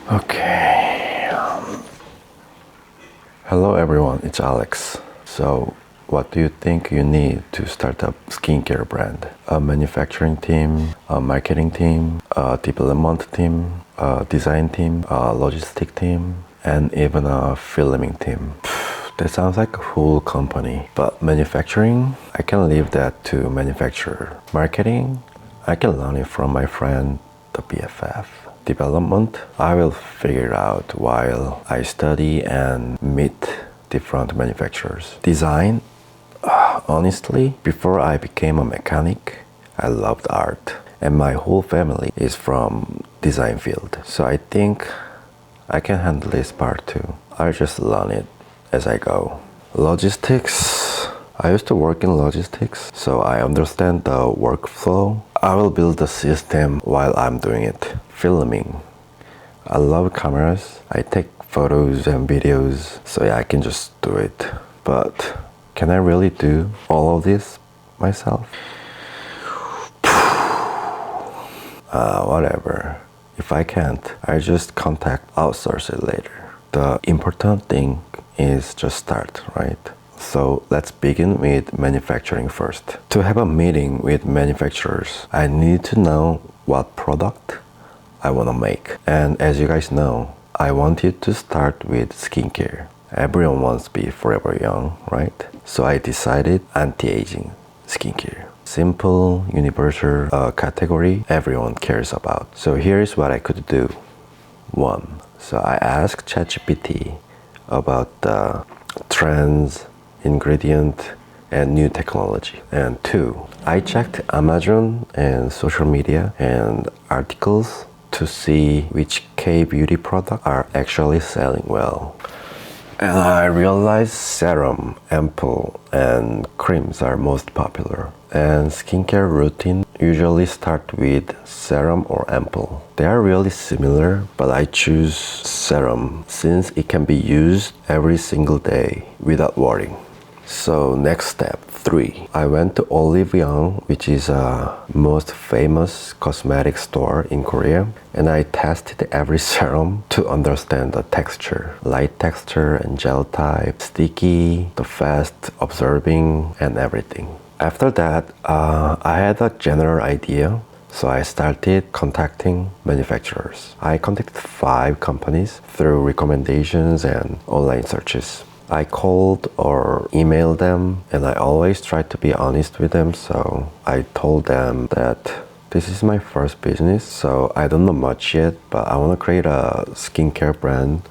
Okay. Hello everyone, it's Alex. So, what do you think you need to start a skincare brand? A manufacturing team, a marketing team, a development team, a design team, a logistic team, and even a filming team. That sounds like a whole company. But manufacturing, I can leave that to manufacturer. Marketing, I can learn it from my friend, the BFF. Development, I will figure out while I study and meet different manufacturers. Design, honestly, before I became a mechanic, I loved art. And my whole family is from design field. So I think I can handle this part too. I'll just learn it as I go. Logistics, I used to work in logistics, so I understand the workflow. I will build the system while I'm doing it. Filming, I love cameras. I take photos and videos, so yeah, I can just do it. But can I really do all of this myself? Whatever. If I can't, I just outsource it later. The important thing is just start, right? So let's begin with manufacturing first. To have a meeting with manufacturers, I need to know what product I want to make. And as you guys know, I wanted to start with skincare. Everyone wants to be forever young, right? So I decided anti-aging skincare. Simple, universal category everyone cares about. So here's what I could do. 1. So I asked ChatGPT about the trends, ingredient, and new technology. And 2, I checked Amazon and social media and articles to see which K-beauty products are actually selling well. And I realized serum, ampoule, and creams are most popular. And skincare routine usually start with serum or ampoule. They are really similar, but I choose serum since it can be used every single day without worrying. So next step, 3. I went to Olive Young, which is a most famous cosmetic store in Korea, and I tested every serum to understand the texture, light texture and gel type, sticky, the fast absorbing, and everything. After that, I had a general idea, so I started contacting manufacturers. I contacted 5 companies through recommendations and online searches. I called or emailed them, and I always tried to be honest with them. So I told them that this is my first business, so I don't know much yet, but I want to create a skincare brand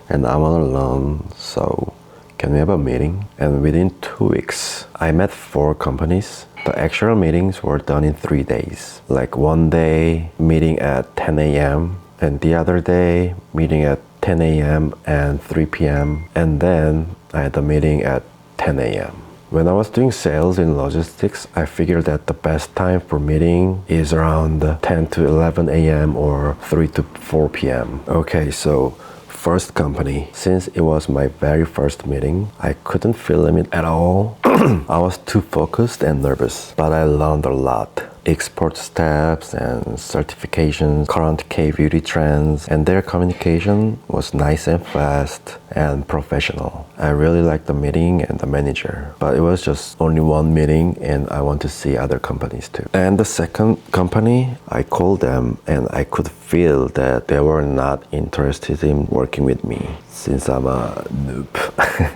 and I want to learn. So can we have a meeting? And within 2 weeks, I met 4 companies. The actual meetings were done in 3 days. Like one day, meeting at 10 a.m. and the other day, meeting at 10 a.m. and 3 p.m. And then I had a meeting at 10 a.m. When I was doing sales in logistics, I figured that the best time for meeting is around 10 to 11 a.m. or 3 to 4 p.m. Okay, so first company. Since it was my very first meeting, I couldn't film it at all. I was too focused and nervous, but I learned a lot. Export steps and certifications, current K-beauty trends, and their communication was nice and fast and professional. I really liked the meeting and the manager, but it was just only one meeting and I want to see other companies too. And the second company, I called them and I could feel that they were not interested in working with me since I'm a noob.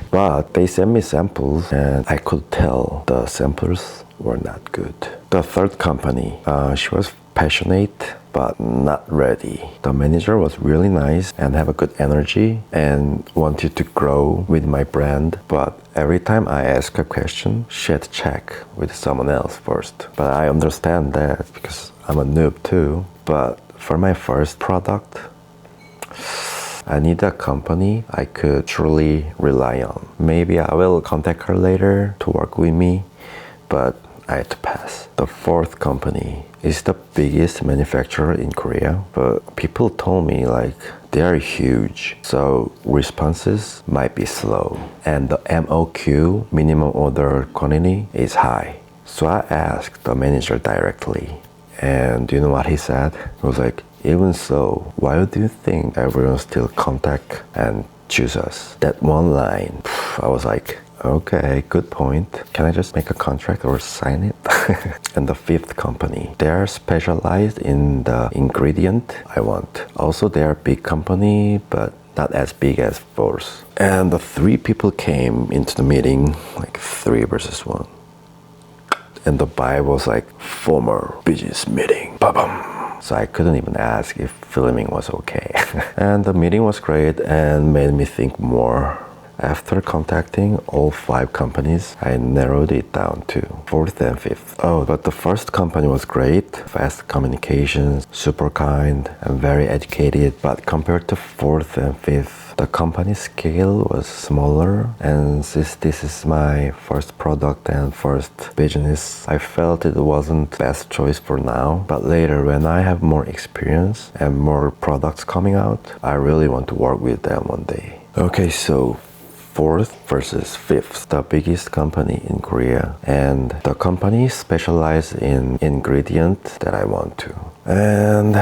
But they sent me samples and I could tell the samples were not good. The third company, she was passionate but not ready. The manager was really nice and have a good energy and wanted to grow with my brand, but every time I ask a question, she had to check with someone else first. But I understand that because I'm a noob too. But for my first product, I need a company I could truly rely on. Maybe I will contact her later to work with me, but I had to pass. The fourth company is the biggest manufacturer in Korea, but people told me like they are huge, so responses might be slow. And the MOQ, minimum order quantity, is high. So I asked the manager directly, and do you know what he said? He was like, Even so, why do you think everyone still contact and choose us? That one line, I was like, okay, good point. Can I just make a contract or sign it? And the fifth company, they are specialized in the ingredient I want. Also, they are a big company, but not as big as fourth. And the three people came into the meeting, like 3 versus 1. And the vibe was like former business meeting. Ba-bum. So I couldn't even ask if filming was okay. And the meeting was great and made me think more. After contacting all 5 companies, I narrowed it down to 4th and 5th. Oh, but the first company was great, fast communications, super kind, and very educated. But compared to 4th and 5th, the company scale was smaller, and since this is my first product and first business, I felt it wasn't the best choice for now. But later, when I have more experience and more products coming out, I really want to work with them one day. Okay, so 4th versus 5th, the biggest company in Korea, and the company specialized in ingredient that I want to. And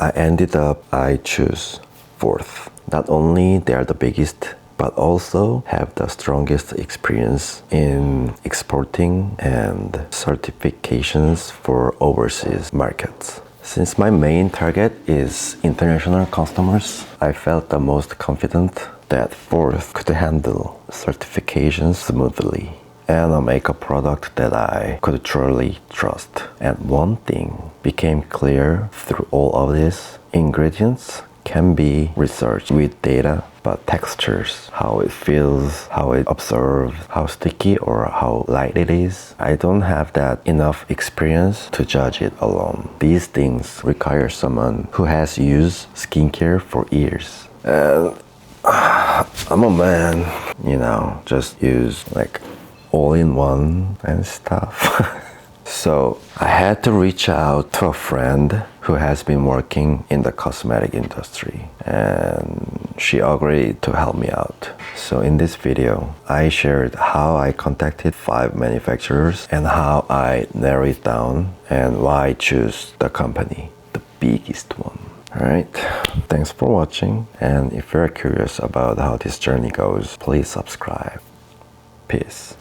I choose 4th. Not only they are the biggest, but also have the strongest experience in exporting and certifications for overseas markets. Since my main target is international customers, I felt the most confident that 4th could handle certifications smoothly and make a product that I could truly trust. And one thing became clear through all of this: ingredients can be researched with data, but textures, how it feels, how it absorbs, how sticky or how light it is, I don't have that enough experience to judge it alone. These things require someone who has used skincare for years. And I'm a man, just use like all-in-one and stuff. So I had to reach out to a friend who has been working in the cosmetic industry, and she agreed to help me out. So in this video, I shared how I contacted 5 manufacturers and how I narrowed it down and why I choose the company, the biggest one. Alright, thanks for watching, and if you're curious about how this journey goes, please subscribe. Peace.